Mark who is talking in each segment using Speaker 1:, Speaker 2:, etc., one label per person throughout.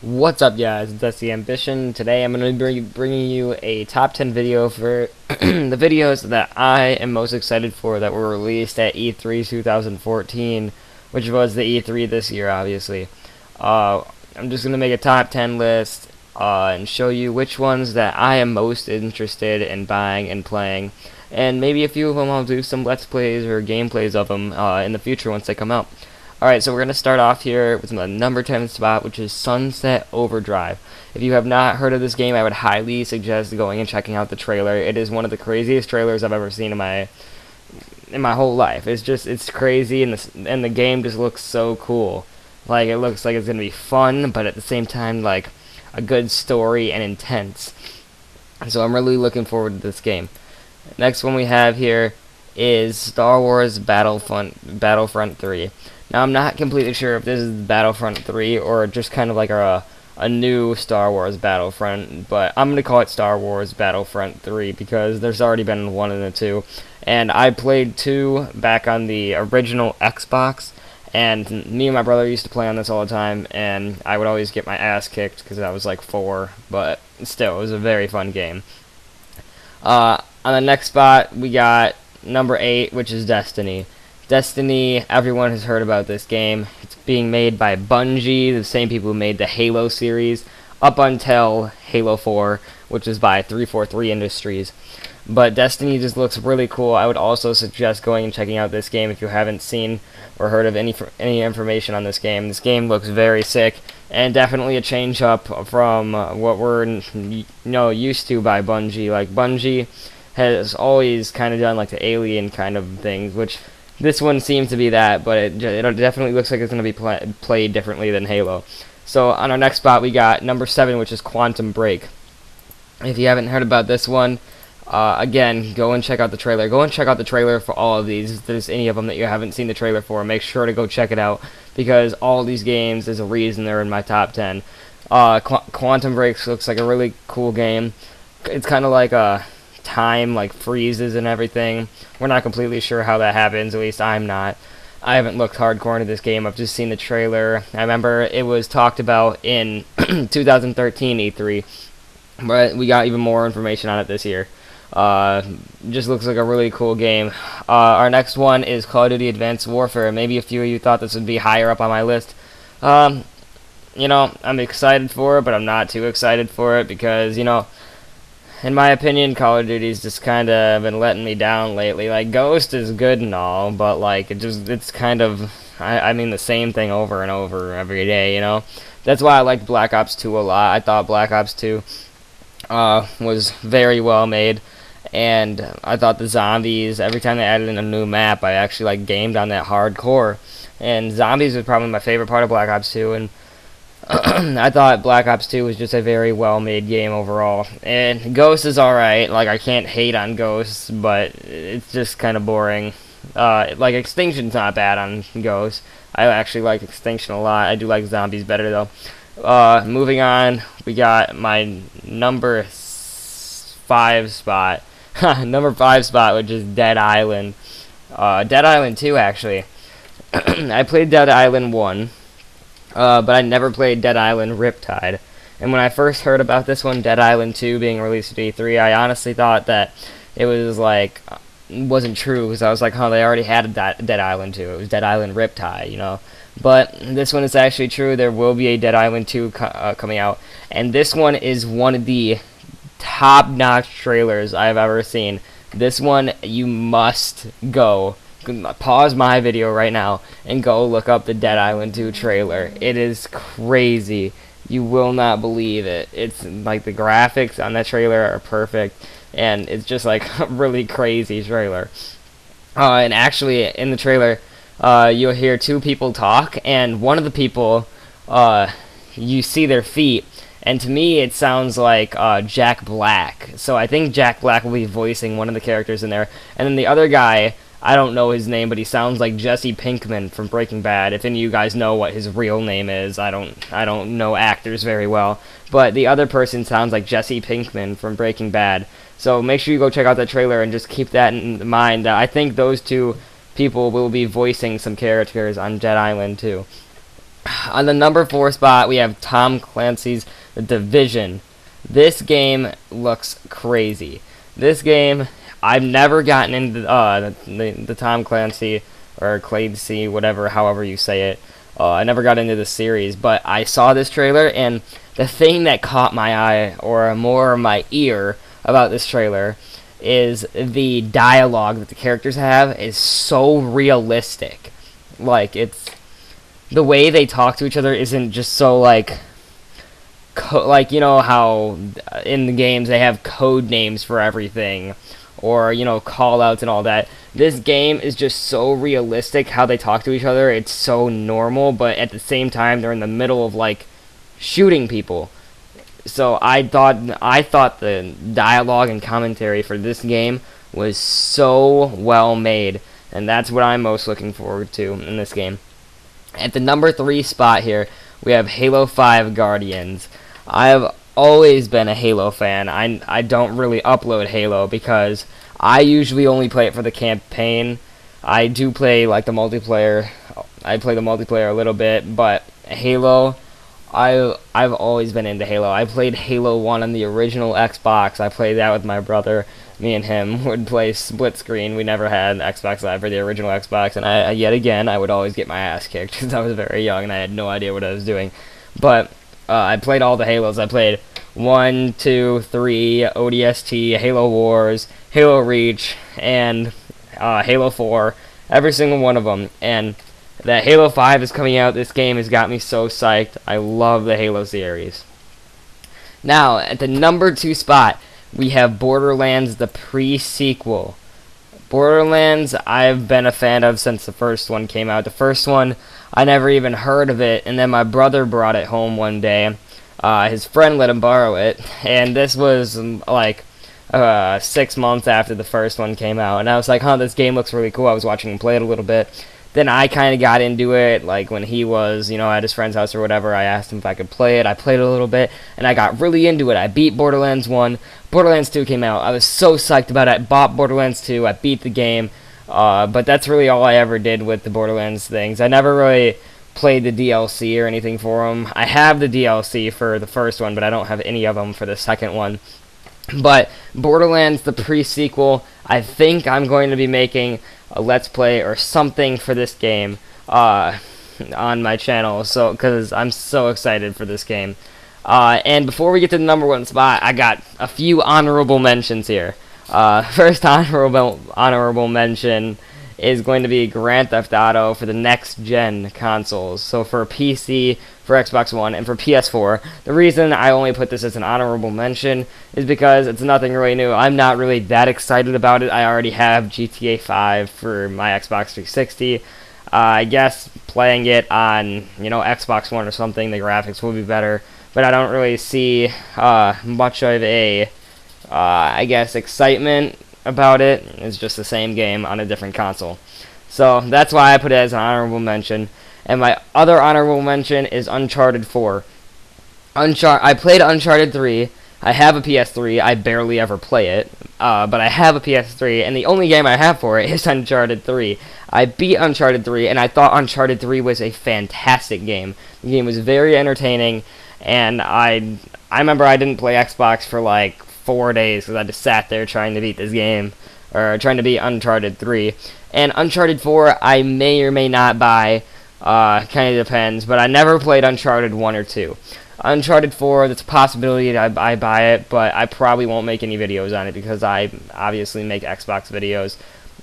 Speaker 1: What's up, guys? That's the Ambition. Today I'm going to be bringing you a top 10 video for the videos that I am most excited for that were released at E3 2014, which was the E3 this year, obviously. I'm just going to make a top 10 list and show you which ones that I am most interested in buying and playing. And maybe a few of them I'll do some Let's Plays or gameplays of them in the future once they come out. Alright, so we're going to start off here with the number 10 spot, which is Sunset Overdrive. If you have not heard of this game, I would highly suggest going and checking out the trailer. It is one of the craziest trailers I've ever seen in my whole life. It's crazy, and the game just looks so cool. Like, it looks like it's going to be fun, but at the same time, like, a good story and intense. So I'm really looking forward to this game. Next one we have here is Star Wars Battlefront 3. Now, I'm not completely sure if this is Battlefront 3 or just kind of like a new Star Wars Battlefront, but I'm going to call it Star Wars Battlefront 3 because there's already been 1 and a 2. And I played 2 back on the original Xbox, and me and my brother used to play on this all the time, and I would always get my ass kicked because I was like 4, but still, it was a very fun game. On the next spot, we got number 8, which is Destiny. Destiny, everyone has heard about this game. It's being made by Bungie, the same people who made the Halo series, up until Halo 4, which is by 343 Industries. But Destiny just looks really cool. I would also suggest going and checking out this game if you haven't seen or heard of any information on this game. This game looks very sick, and definitely a change up from what we're used to by Bungie. Like, Bungie has always kind of done like the Alien kind of things, which this one seems to be that, but it definitely looks like it's going to be played differently than Halo. So on our next spot, we got number 7, which is Quantum Break. If you haven't heard about this one, again, go and check out the trailer. Go and check out the trailer for all of these. If there's any of them that you haven't seen the trailer for, make sure to go check it out, because all these games, there's a reason they're in my top 10. Quantum Break looks like a really cool game. It's kind of like a time like freezes and everything. We're not completely sure how that happens, at least I'm not. I haven't looked hardcore into this game. I've just seen the trailer. I remember it was talked about in 2013 E3, but we got even more information on it this year. Just looks like a really cool game. Our next one is Call of Duty Advanced Warfare. Maybe a few of you thought this would be higher up on my list. I'm excited for it, but I'm not too excited for it because, in my opinion, Call of Duty's just kind of been letting me down lately. Like, Ghost is good and all, but, like, it's kind of, I mean, the same thing over and over every day, That's why I liked Black Ops 2 a lot. I thought Black Ops 2 was very well made, and I thought the zombies, every time they added in a new map, I actually, like, gamed on that hardcore. And zombies was probably my favorite part of Black Ops 2, and I thought Black Ops 2 was just a very well-made game overall. And Ghost is alright. Like, I can't hate on Ghost, but it's just kind of boring. Like, Extinction's not bad on Ghost. I actually like Extinction a lot. I do like zombies better, though. Moving on, we got my number 5 spot. Number 5 spot, which is Dead Island. Dead Island 2, actually. I played Dead Island 1. But I never played Dead Island Riptide. And when I first heard about this one, Dead Island 2, being released at E3, I honestly thought that it was like, wasn't true, because I was like, they already had a Dead Island 2. It was Dead Island Riptide, But this one is actually true. There will be a Dead Island 2 coming out. And this one is one of the top-notch trailers I've ever seen. This one, you must go. Pause my video right now and go look up the Dead Island 2 trailer. It is crazy. You will not believe it. It's like the graphics on that trailer are perfect, and it's just like a really crazy trailer. And actually, in the trailer, you'll hear 2 people talk, and one of the people, you see their feet, and to me it sounds like Jack Black. So I think Jack Black will be voicing one of the characters in there, and then the other guy, I don't know his name, but he sounds like Jesse Pinkman from Breaking Bad. If any of you guys know what his real name is, I don't know actors very well, but the other person sounds like Jesse Pinkman from Breaking Bad. So make sure you go check out that trailer and just keep that in mind. I think those 2 people will be voicing some characters on Dead Island 2. On the number 4 spot, we have Tom Clancy's The Division. This game looks crazy. This game, I've never gotten into the Tom Clancy or Clancy, whatever, however you say it. I never got into the series, but I saw this trailer, and the thing that caught my eye, or more my ear, about this trailer is the dialogue that the characters have is so realistic. Like, it's the way they talk to each other isn't just so like you know how in the games they have code names for everything, or you know, call outs and all that. This game is just so realistic how they talk to each other. It's so normal, but at the same time they're in the middle of like shooting people. So I thought the dialogue and commentary for this game was so well made, and that's what I'm most looking forward to in this game. At the number 3 spot here, we have Halo 5 Guardians. I've always been a Halo fan. I don't really upload Halo because I usually only play it for the campaign. I do play like the multiplayer. I play the multiplayer a little bit, but Halo, I've always been into Halo. I played Halo 1 on the original Xbox. I played that with my brother. Me and him would play split screen. We never had Xbox Live for the original Xbox, and yet again, I would always get my ass kicked because I was very young and I had no idea what I was doing. But I played all the Halos. I played 1, 2, 3, ODST, Halo Wars, Halo Reach, and Halo 4. Every single one of them. And that Halo 5 is coming out. This game has got me so psyched. I love the Halo series. Now, at the number 2 spot, we have Borderlands The PreSequel. Borderlands, I've been a fan of since the first one came out. The first one, I never even heard of it, and then my brother brought it home one day. His friend let him borrow it, and this was like 6 months after the first one came out, and I was like, huh, this game looks really cool. I was watching him play it a little bit. Then I kind of got into it, like when he was, you know, at his friend's house or whatever. I asked him if I could play it. I played it a little bit, and I got really into it. I beat Borderlands 1. Borderlands 2 came out. I was so psyched about it. I bought Borderlands 2. I beat the game. But that's really all I ever did with the Borderlands things. I never really played the DLC or anything for them. I have the DLC for the first one, but I don't have any of them for the second one. But Borderlands The PreSequel, I think I'm going to be making a Let's Play or something for this game on my channel, so because I'm so excited for this game. And before we get to the number 1 spot, I got a few honorable mentions here. First honorable mention is going to be Grand Theft Auto for the next-gen consoles. So for PC, for Xbox One, and for PS4. The reason I only put this as an honorable mention is because it's nothing really new. I'm not really that excited about it. I already have GTA 5 for my Xbox 360. I guess playing it on, you know, Xbox One or something, the graphics will be better. But I don't really see much of a, I guess, excitement about it. It's just the same game on a different console. So that's why I put it as an honorable mention. And my other honorable mention is Uncharted 4. I played Uncharted 3. I have a PS3. I barely ever play it. But I have a PS3, and the only game I have for it is Uncharted 3. I beat Uncharted 3, and I thought Uncharted 3 was a fantastic game. The game was very entertaining, and I remember I didn't play Xbox for like 4 days because I just sat there trying to beat this game, or trying to beat Uncharted 3. And Uncharted 4 I may or may not buy, kind of depends, but I never played Uncharted 1 or 2. Uncharted 4, there's a possibility that I buy it, but I probably won't make any videos on it because I obviously make Xbox videos.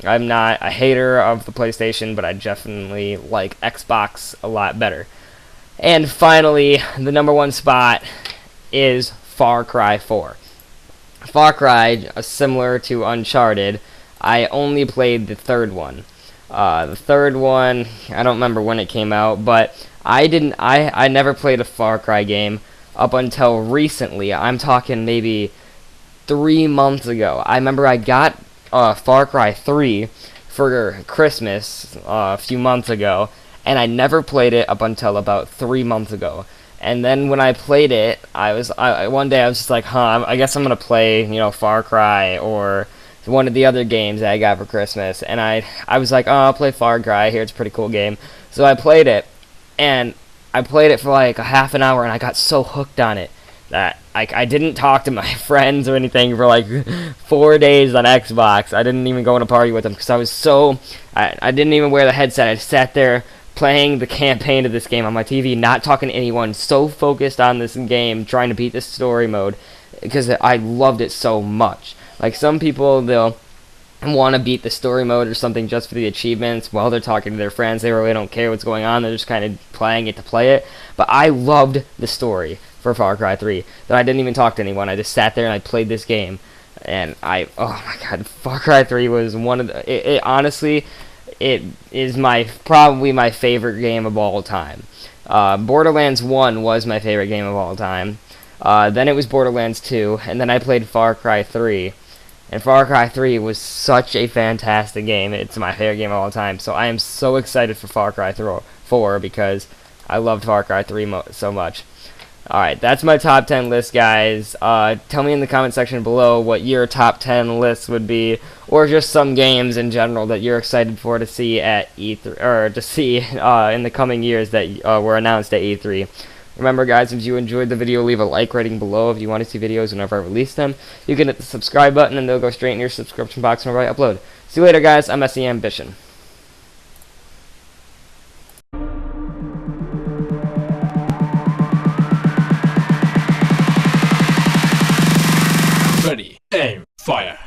Speaker 1: I'm not a hater of the PlayStation, but I definitely like Xbox a lot better. And finally, the number 1 spot is Far Cry 4. Far Cry, similar to Uncharted, I only played the third one. The third one, I don't remember when it came out, but I never played a Far Cry game up until recently. I'm talking maybe 3 months ago. I remember I got Far Cry 3 for Christmas a few months ago, and I never played it up until about 3 months ago. And then when I played it, one day I was just like, I guess I'm gonna play, you know, Far Cry or one of the other games that I got for Christmas. And I was like, oh, I'll play Far Cry. I hear it's a pretty cool game. So I played it, and I played it for like a half an hour, and I got so hooked on it that I didn't talk to my friends or anything for like 4 days on Xbox. I didn't even go on a party with them because I was so... I didn't even wear the headset. I just sat there playing the campaign of this game on my TV, not talking to anyone, so focused on this game, trying to beat this story mode, because I loved it so much. Like, some people, they'll want to beat the story mode or something just for the achievements while they're talking to their friends. They really don't care what's going on. They're just kind of playing it to play it. But I loved the story for Far Cry 3. That I didn't even talk to anyone. I just sat there and I played this game. And oh my god, Far Cry 3 was one of the... honestly, it is probably my favorite game of all time. Borderlands 1 was my favorite game of all time. Then it was Borderlands 2, and then I played Far Cry 3. And Far Cry 3 was such a fantastic game. It's my favorite game of all time. So I am so excited for Far Cry 4 because I loved Far Cry 3 so much. Alright, that's my top 10 list, guys. Tell me in the comment section below what your top 10 list would be, or just some games in general that you're excited for to see at E3, or to see in the coming years that were announced at E3. Remember, guys, if you enjoyed the video, leave a like rating below. If you want to see videos whenever I release them, you can hit the subscribe button, and they'll go straight in your subscription box whenever I upload. See you later, guys. I'm SE Ambition.
Speaker 2: Ready, aim, fire.